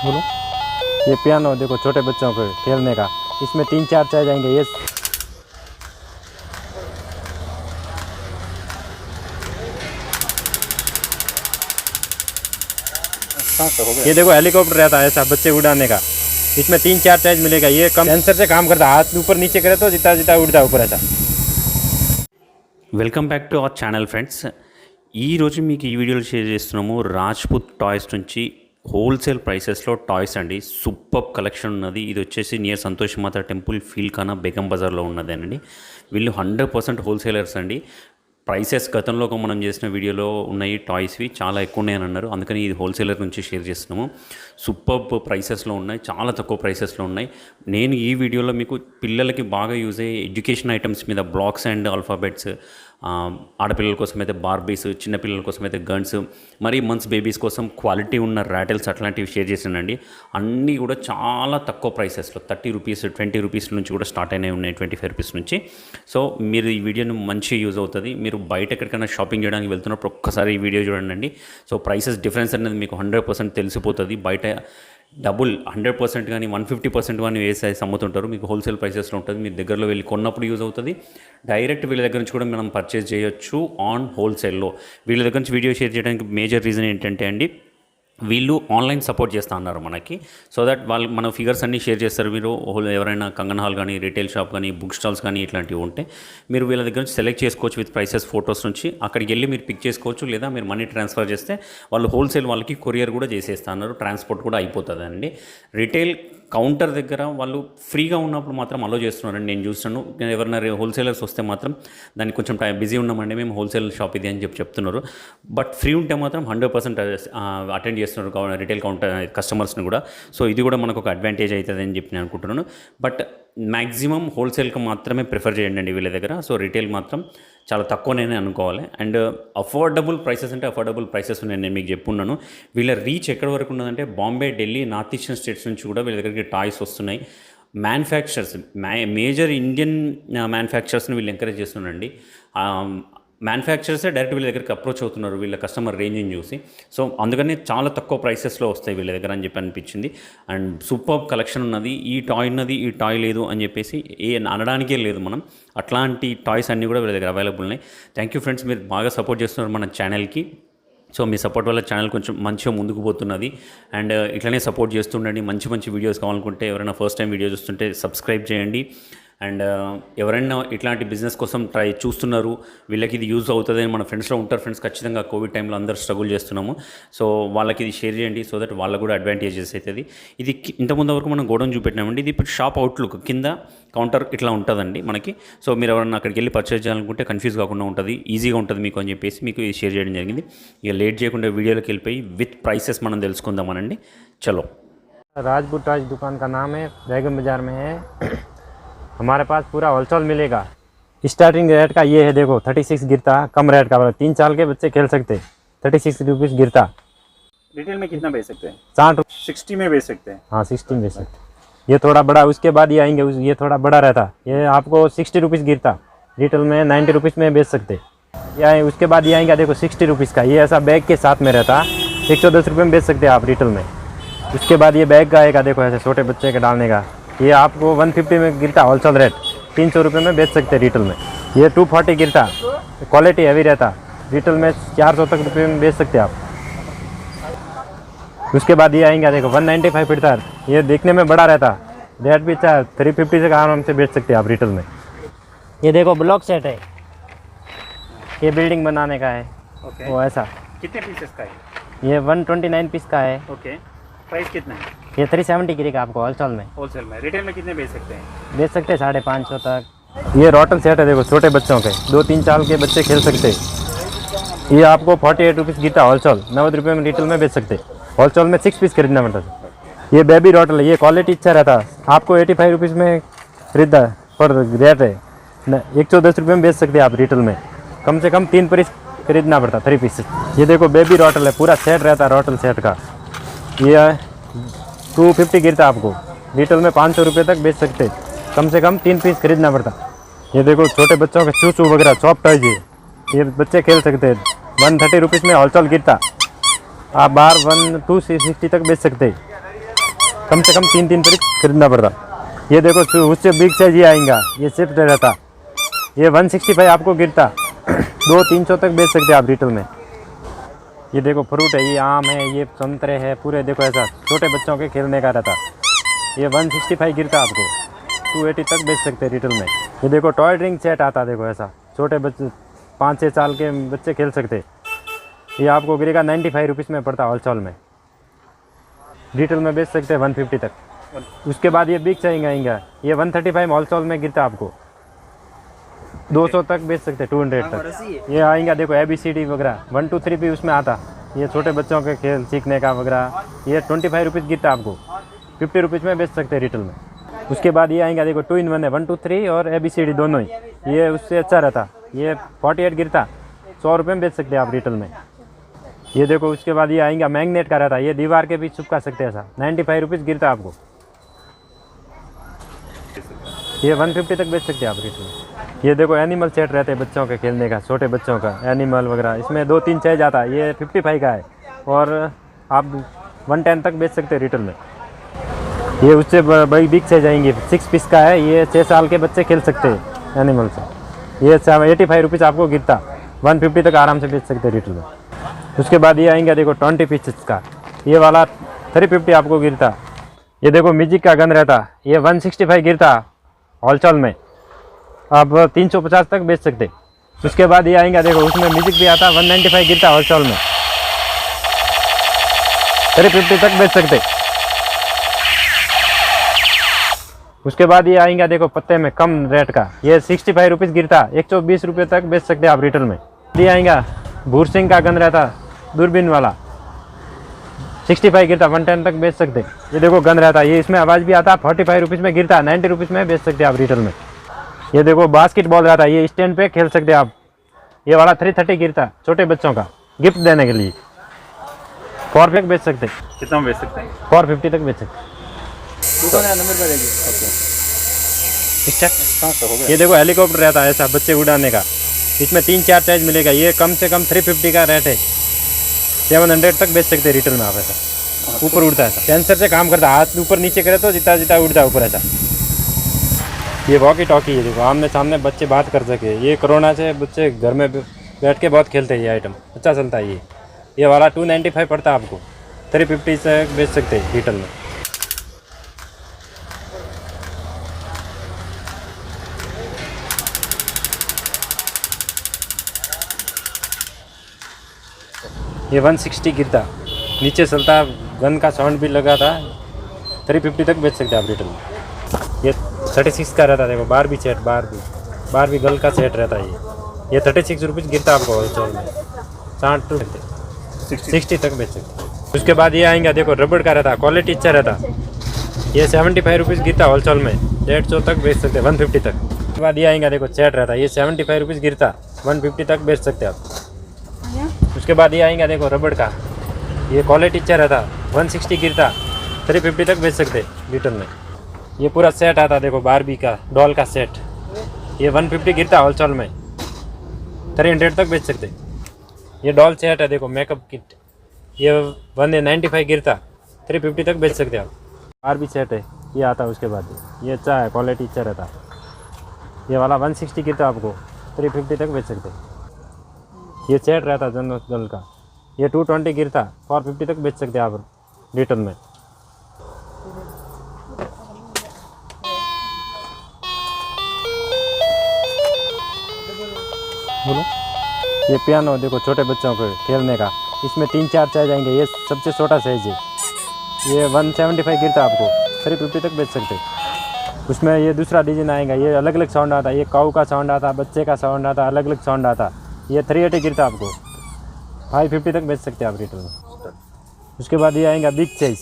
बोलो। ये पियानो देखो छोटे बच्चों को खेलने का, इसमें 3-4 चाय जाएंगे। ये देखो हेलीकॉप्टर रहता है ऐसा बच्चे उड़ाने का, इसमें 3-4 चार्ज मिलेगा। ये कम सेंसर से काम करता है, हाथ ऊपर नीचे करे तो जितना जितना उड़ता है ऊपर ऐसा। Welcome back to our channel friends. ఈరోజు మీకు ఈ వీడియోలో షేర్ చేస్తున్నాము రాజ్పుత్ టాయ్స్ నుంచి హోల్సేల్ ప్రైసెస్లో టాయ్స్ అండి. సూపర్ కలెక్షన్ ఉన్నది. ఇది వచ్చేసి నియర్ సంతోష్ మాత టెంపుల్ ఫీల్ఖానా బేగం బజార్లో ఉన్నదేనండి. వీళ్ళు 100% హోల్సేలర్స్ అండి. ప్రైసెస్ గతంలో మనం చేసిన వీడియోలో ఉన్నాయి టాయ్స్వి చాలా ఎక్కువ ఉన్నాయని అన్నారు, అందుకని ఇది హోల్సేలర్ నుంచి షేర్ చేస్తున్నాము. సూపర్ ప్రైసెస్లో ఉన్నాయి, చాలా తక్కువ ప్రైసెస్లో ఉన్నాయి. నేను ఈ వీడియోలో మీకు పిల్లలకి బాగా యూజ్ అయ్యే ఎడ్యుకేషన్ ఐటమ్స్ మీద బ్లాక్స్ అండ్ ఆల్ఫాబెట్స్, ఆడపిల్లల కోసం అయితే బార్బీస్, చిన్నపిల్లల కోసం అయితే గన్స్, మరి మంత్స్ బేబీస్ కోసం క్వాలిటీ ఉన్న ర్యాటిల్స్ అట్లాంటివి షేర్ చేశానండి. అన్నీ కూడా చాలా తక్కువ ప్రైసెస్లో 30 రూపీస్ 20 రూపీస్ నుంచి కూడా స్టార్ట్ అయినవి ఉన్నాయి, 25 రూపీస్ నుంచి. సో మీరు ఈ వీడియోని మంచిగా యూజ్ అవుతుంది. మీరు బయట ఎక్కడికైనా షాపింగ్ చేయడానికి వెళ్తున్నప్పుడు ఒక్కసారి ఈ వీడియో చూడండి. సో ప్రైసెస్ డిఫరెన్స్ అనేది మీకు 100% తెలిసిపోతుంది. బయట డబుల్ 100% కానీ 150% కానీ వేసి అమ్ముతుంటారు, మీకు హోల్సేల్ ప్రైసెస్లో ఉంటుంది. మీ దగ్గరలో వెళ్ళి కొన్నప్పుడు యూజ్ అవుతుంది. డైరెక్ట్ వీళ్ళ దగ్గర నుంచి కూడా మనం పర్చేస్ చేయొచ్చు ఆన్ హోల్సేల్లో. వీళ్ళ దగ్గర నుంచి వీడియో షేర్ చేయడానికి మేజర్ రీజన్ ఏంటంటే అండి, వీళ్ళు ఆన్లైన్ సపోర్ట్ చేస్తూ ఉన్నారు మనకి. సో దట్ వాళ్ళు మన ఫిగర్స్ అన్నీ షేర్ చేస్తారు. మీరు ఎవరైనా కంగన్ హాల్ కానీ, రీటైల్ షాప్ కానీ, బుక్ స్టాల్స్ కానీ ఇట్లాంటివి ఉంటే మీరు వీళ్ళ దగ్గర నుంచి సెలెక్ట్ చేసుకోవచ్చు విత్ ప్రైసెస్ ఫొటోస్ నుంచి. అక్కడికి వెళ్ళి మీరు పిక్ చేసుకోవచ్చు, లేదా మీరు మనీ ట్రాన్స్ఫర్ చేస్తే వాళ్ళు హోల్సేల్ వాళ్ళకి కొరియర్ కూడా చేసేస్తా ఉన్నారు, ట్రాన్స్పోర్ట్ కూడా అయిపోతుంది అండి. రీటైల్ కౌంటర్ దగ్గర వాళ్ళు ఫ్రీగా ఉన్నప్పుడు మాత్రం అలో చేస్తున్నారండి, నేను చూస్తాను. ఎవరైనా హోల్సేలర్స్ వస్తే మాత్రం దానికి కొంచెం బిజీ ఉన్నామండి మేము, హోల్సేల్ షాప్ ఇది అని చెప్తున్నారు. బట్ ఫ్రీ ఉంటే మాత్రం 100% అటెండ్ చేస్తున్నారు రిటైల్ కౌంటర్ కస్టమర్స్ని కూడా. సో ఇది కూడా మనకు ఒక అడ్వాంటేజ్ అవుతుంది అని చెప్పి నేను అనుకుంటున్నాను. బట్ మ్యాక్సిమం హోల్సేల్కి మాత్రమే ప్రిఫర్ చేయండి వీళ్ళ దగ్గర. సో రీటైల్ మాత్రం చాలా తక్కువనే అనుకోవాలి. అండ్ అఫోర్డబుల్ ప్రైసెస్ అంటే అఫోర్డబుల్ ప్రైసెస్ ఉన్నాయి, నేను మీకు చెప్పున్నాను. వీళ్ళ రీచ్ ఎక్కడి వరకు ఉన్నదంటే Bombay, Delhi, north eastern states నుంచి కూడా వీళ్ళ దగ్గరికి టాయ్స్ వస్తున్నాయి. మ్యానుఫ్యాక్చరర్స్, మేజర్ ఇండియన్ మ్యానుఫ్యాక్చరర్స్ని వీళ్ళు ఎంకరేజ్ చేస్తున్నారండి. మ్యానుఫ్యాక్చరర్సే డైరెక్ట్ వీళ్ళ దగ్గరికి అప్రోచ్ అవుతున్నారు వీళ్ళ కస్టమర్ రేంజ్ని చూసి. సో అందుకని చాలా తక్కువ ప్రైసెస్లో వస్తాయి వీళ్ళ దగ్గర అని చెప్పి అనిపించింది. అండ్ సూపర్ కలెక్షన్ ఉన్నది. ఈ టాయ్ ఉన్నది, ఈ టాయ్ లేదు అని చెప్పేసి అనడానికే లేదు మనం. అట్లాంటి టాయ్స్ అన్నీ కూడా వీళ్ళ దగ్గర అవైలబుల్ ఉన్నాయి. థ్యాంక్ యూ ఫ్రెండ్స్, మీరు బాగా సపోర్ట్ చేస్తున్నారు మన ఛానల్కి. సో మీ సపోర్ట్ వల్ల ఛానల్ కొంచెం మంచిగా ముందుకు పోతున్నది. అండ్ ఇట్లనే సపోర్ట్ చేస్తుండండి. మంచి మంచి వీడియోస్ కావాలనుకుంటే, ఎవరైనా ఫస్ట్ టైం వీడియో చూస్తుంటే సబ్స్క్రైబ్ చేయండి. అండ్ ఎవరైనా ఇట్లాంటి బిజినెస్ కోసం చూస్తున్నారు, వీళ్ళకి ఇది యూజ్ అవుతుందని మన ఫ్రెండ్స్లో ఉంటారు. ఫ్రెండ్స్ ఖచ్చితంగా కోవిడ్ టైంలో అందరూ స్ట్రగుల్ చేస్తున్నాము. సో వాళ్ళకి ఇది షేర్ చేయండి, సో దట్ వాళ్ళకు కూడా అడ్వాంటేజెస్ అవుతుంది. ఇది ఇంతకుముందు వరకు మనం గోడౌన్ చూపెట్టినామండి. ఇది ఇప్పుడు షాప్ అవుట్లుక్ కింద కౌంటర్ ఇట్లా ఉంటుందండి మనకి. సో మీరు ఎవరైనా అక్కడికి వెళ్ళి పర్చేజ్ చేయాలనుకుంటే కన్ఫ్యూజ్ కాకుండా ఉంటుంది, ఈజీగా ఉంటుంది మీకు అని చెప్పేసి మీకు ఇది షేర్ చేయడం జరిగింది. ఇక లేట్ చేయకుండా వీడియోలోకి వెళ్ళిపోయి విత్ ప్రైసెస్ మనం తెలుసుకుందామనండి. చలో. राजपूत टॉयज दुकान का नाम है, बेगम बाज़ार में है। हमारे पास पूरा होलसेल मिलेगा। स्टार्टिंग रेट का ये है, देखो 36 गिरता, कम रेट का 3 साल के बच्चे खेल सकते, 36 रुपीज़ गिरता। रिटेल में कितना बेच सकते हैं? 60 60 में बेच सकते हैं। हाँ 60 में बेच सकते। ये थोड़ा बड़ा, उसके बाद ये आएंगे, ये थोड़ा बड़ा रहता, ये आपको 60 रुपीज़ गिरता। रिटेल में 90 रुपीज़ में बेच सकते। या उसके बाद ये आएंगे, देखो 60 रुपीज़ का, ये ऐसा बैग के साथ में रहता, 110 रुपये में बेच सकते हैं आप रिटेल में। उसके बाद ये बैग का आएगा, देखो ऐसे छोटे बच्चे के डालने का, ये आपको 150 में गिरता होलसेल रेट, 300 रुपये में बेच सकते रिटेल में। ये 240 गिरता, क्वालिटी हैवी रहता, रिटेल में 400 तक रुपये में बेच सकते आप। उसके बाद ये आएंगे, देखो 195 फिरता, ये देखने में बड़ा रहता, रेट भी अच्छा, 350 से आराम से बेच सकते हैं आप रिटेल में। ये देखो ब्लॉक सेट है, ये बिल्डिंग बनाने का है। ओके। वो ऐसा कितने पीसेस का है? ये 129 पीस का है। ओके। प्राइस कितना है? ये 370 गिरेगा आपको होलसेल में। होलसेल में। रिटेल में कितने बेच सकते हैं? बेच सकते हैं 550 तक। ये रोटल सेट है, देखो छोटे बच्चों के, 2-3 साल के बच्चे खेल सकते। ये आपको 48 रुपीज़ गिरता होलसेल, 90 रुपये में रिटेल में बेच सकते। होलसेल में 6 पीस खरीदना पड़ता है। ये बेबी रोटल है, ये क्वालिटी अच्छा रहता, आपको 85 रुपीज़ में खरीदा पर रेट है, 110 रुपये में बेच सकते आप रिटेल में। कम से कम 3 पीस खरीदना पड़ता, 3 पीस। ये देखो बेबी रोटल है, पूरा सेट रहता रोटल सेट का, ये 250 गिरता आपको, रिटेल में 500 रुपये तक बेच सकते, कम से कम 3 पीस खरीदना पड़ता। ये देखो छोटे बच्चों के चूचू वगैरह सॉफ्ट टॉयज है, ये बच्चे खेल सकते हैं, 130 रुपीज़ में होलसेल गिरता, आप बाहर 160 तक बेच सकते। कम से कम 3 पीस खरीदना पड़ता। ये देखो उससे बिग साइज ही आएगा, ये शिफ्ट रहता, ये 165 आपको गिरता 200-300 तक बेच सकते आप रिटेल में। ये देखो फ्रूट है, ये आम है, ये संतरे है, पूरे देखो ऐसा छोटे बच्चों के खेलने का रहता। ये 165 गिरता आपको 280 तक बेच सकते हैं रिटेल में। ये देखो टॉय ड्रिंक सेट आता, देखो ऐसा छोटे बच्चे 5-6 साल के बच्चे खेल सकते। ये आपको गिरेगा 95 रुपीज़ में पड़ता होलसेल में, रिटेल में बेच सकते हैं 150 तक। उसके बाद ये बिग साइज आएंगे, ये 135 होलसेल में गिरता आपको 200 तक बेच सकते हैं, 200 तक। ये आएंगे देखो ABCD वगैरह 1 2 3 भी उसमें आता, ये छोटे बच्चों के खेल सीखने का वगैरह। ये 25 रुपीज़ गिरता आपको 50 रुपीज़ में बेच सकते हैं रिटेल में। उसके बाद ये आएंगे देखो 2 in 1 है, 1 2 3 और ABCD दोनों ही, ये उससे अच्छा रहता। ये 48 गिरता 100 रुपये में बेच सकते हैं आप रिटेल में। ये देखो उसके बाद ये आएंगे मैग्नेट का रहता, ये दीवार के भी चिपका सकते हैं ऐसा, 95 रुपीज़ गिरता आपको, ये 150 तक बेच सकते हैं आप रिटेल में। ये देखो एनिमल सेट रहते हैं बच्चों के खेलने का, छोटे बच्चों का एनिमल वगैरह, इसमें 2-3 साइज आता है, ये 55 का है और आप 110 तक बेच सकते हैं रिटेल में। ये उससे बड़ी बिग साइज आएंगी, 6 पीस का है, ये 6 साल के बच्चे खेल सकते हैं एनिमल से। ये 85 रुपीज़ आपको गिरता, 150 तक आराम से बेच सकते हैं रिटेल में। उसके बाद ये आएंगे देखो 20 पीसेस का, ये वाला 350 आपको गिरता। ये देखो म्यूजिक का गन रहता, ये 165 गिरता होलसेल में, आप 350 तक बेच सकते। उसके बाद ये आएंगे देखो उसमें म्यूजिक भी आता, 195 गिरता होलसेल में, 350 तक बेच सकते। उसके बाद ये आएंगे देखो पत्ते में कम रेट का, ये 65 रुपीज़ गिरता, 120 रुपये तक बेच सकते आप रिटेल में। ये आएगा भूरसिंह का गन रहता, दूरबीन वाला, 65 गिरता, 110 तक बेच सकते। ये देखो गन रहता, ये इसमें आवाज़ भी आता, 45 रुपीज़ में गिरता, 90 रुपीज़ में बेच सकते आप रिटेल में। ये देखो बास्केटबॉल रहता, ये स्टैंड पे खेल सकते आप, ये वाला 330 गिरता, छोटे बच्चों का गिफ्ट देने के लिए, 4 तक बेच सकते। कितना में बेच सकते हैं? 450 तक बेच सकते। ये देखो हेलीकॉप्टर रहता है ऐसा बच्चे उड़ाने का, इसमें 3-4 साइज मिलेगा, ये कम से कम 350 का रेट है, 700 तक बेच सकते हैं रिटेल में आप ऐसा। ऊपर उड़ता है ऐसा, सेंसर से काम करता है, हाथ ऊपर नीचे करे तो जितना जितना उड़ता है ऊपर ऐसा। ये वॉकी टॉकी है, देखो आमने सामने बच्चे बात कर सके। ये कोरोना से बच्चे घर में बैठ के बहुत खेलते हैं, ये आइटम अच्छा चलता है। ये वाला 295 पड़ता है आपको, 350 से बेच सकते हैं रिटेल में। ये 160 गिरता, नीचे चलता, गन का साउंड भी लगा था, 350 तक बेच सकते हैं आप रिटेल में। ये 36 का रहता है, देखो बारबी सेट, बारबी गर्ल का सेट रहता है। ये 36 रुपीज़ गिरता आपको होलसेल में, 60 तक बेच सकते। उसके बाद ये आएंगे देखो रबड़ का रहता, क्वालिटी अच्छा रहता, ये 75 रुपीज़ गिरता होलसेल में, 150 तक बेच सकते, 150 तक। उसके बाद ये आएंगे देखो सेट रहता, ये 75 रुपीज़ गिरता, 150 तक बेच सकते आप। उसके बाद ये आएंगे देखो रबड़ का, ये क्वालिटी अच्छा रहता, 160 गिरता, 350 तक बेच सकते रिटेल में। ये पूरा सेट आता, देखो बारबी का डॉल का सेट, ये 150 गिरता होलसेल में, 300 तक बेच सकते। ये डॉल सेट है, देखो मेकअप किट, ये 195 गिरता, 350 तक बेच सकते आप। बारबी सेट है, ये आता है। उसके बाद ये अच्छा है, क्वालिटी अच्छा रहता, ये वाला 160 गिरता आपको, 350 तक बेच सकते। ये सेट रहता जनरल गर्ल का, ये 220 गिरता, 450 तक बेच सकते आप रिटेल में। बोलो, ये पियानो देखो छोटे बच्चों को खेलने का, इसमें 3-4 साइज आएंगे, ये सबसे छोटा साइज है, ये 175 गिरता आपको, 350 तक बेच सकते। उसमें ये दूसरा डिजाइन आएगा, ये अलग अलग साउंड आता, ये काऊ का साउंड आता, बच्चे का साउंड आता, अलग अलग साउंड आता, ये 380 गिरता आपको, 550 तक बेच सकते हैं आप रिटेल में। उसके बाद ये आएगा बिग साइज,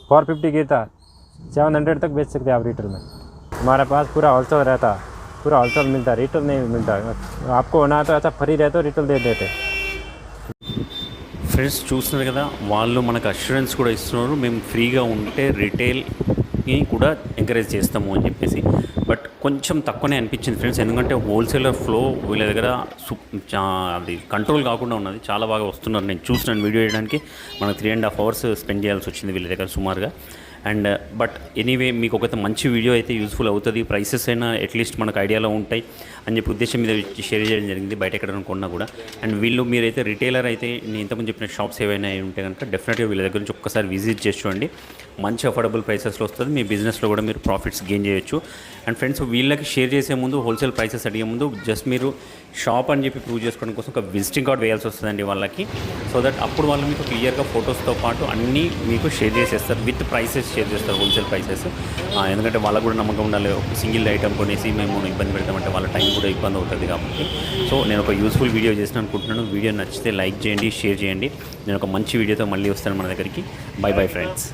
450 गिरता, 700 तक बेच सकते हैं आप रिटेल में। हमारे पास पूरा होलसेल रहता, पूरा होलसेल मिलता, रिटेल नहीं मिलता। आपको होना तो ऐसा फ्री रहता, रिटेल दे देते। ఫ్రెండ్స్ చూస్తున్నారు కదా, వాళ్ళు మనకు అష్యూరెన్స్ కూడా ఇస్తున్నారు, మేము ఫ్రీగా ఉంటే రిటైల్ని కూడా ఎంకరేజ్ చేస్తాము అని చెప్పేసి. బట్ కొంచెం తక్కువనే అనిపించింది ఫ్రెండ్స్, ఎందుకంటే హోల్సేలర్ ఫ్లో వీళ్ళ దగ్గర అది కంట్రోల్ కాకుండా ఉన్నది, చాలా బాగా వస్తున్నారు. నేను చూసినాను వీడియో చేయడానికి మనకు 3.5 hours స్పెండ్ చేయాల్సి వచ్చింది వీళ్ళ దగ్గర సుమారుగా. అండ్ బట్ ఎనీవే మీకు ఒక మంచి వీడియో అయితే యూస్ఫుల్ అవుతుంది, ప్రైసెస్ అయినా అట్లీస్ట్ మనకు ఐడియాలో ఉంటాయి అని చెప్పి ఉద్దేశం మీద షేర్ చేయడం జరిగింది, బయట ఎక్కడ కొన్నా కూడా. అండ్ వీళ్ళు మీరైతే రిటైలర్ అయితే నేను ఇంతకుముందు చెప్పిన షాప్స్ ఏవైనా ఉంటే కనుక డెఫినెట్గా వీళ్ళ దగ్గర నుంచి ఒక్కసారి విజిట్ చేసి చూడండి. మంచి అఫోర్డబుల్ ప్రైసెస్లో వస్తుంది, మీ బిజినెస్లో కూడా మీరు ప్రాఫిట్స్ గెయిన్ చేయొచ్చు. అండ్ ఫ్రెండ్స్, వీళ్ళకి షేర్ చేసే ముందు హోల్సేల్ ప్రైసెస్ అడిగే ముందు జస్ట్ మీరు షాప్ అని చెప్పి ప్రూవ్ చేసుకోవడం కోసం ఒక విజిటింగ్ కార్డ్ వేయాల్సి వస్తుందండి వాళ్ళకి. సో దట్ అప్పుడు వాళ్ళు మీకు క్లియర్గా ఫొటోస్తో పాటు అన్నీ మీకు షేర్ చేసేస్తారు, విత్ ప్రైసెస్ షేర్ చేస్తారు, హోల్సేల్ ప్రైసెస్. ఎందుకంటే వాళ్ళకు కూడా నమ్మకం ఉండాలి, ఒక సింగిల్ ఐటమ్ కొనేసి మేము ఇబ్బంది పెడతామంటే వాళ్ళ టైం కూడా ఇబ్బంది అవుతుంది కాబట్టి. సో నేను ఒక యూస్ఫుల్ వీడియో చేసిన అనుకుంటున్నాను. వీడియో నచ్చితే లైక్ చేయండి, షేర్ చేయండి. నేను ఒక మంచి వీడియోతో మళ్ళీ వస్తాను మన దగ్గరికి. By bye friends.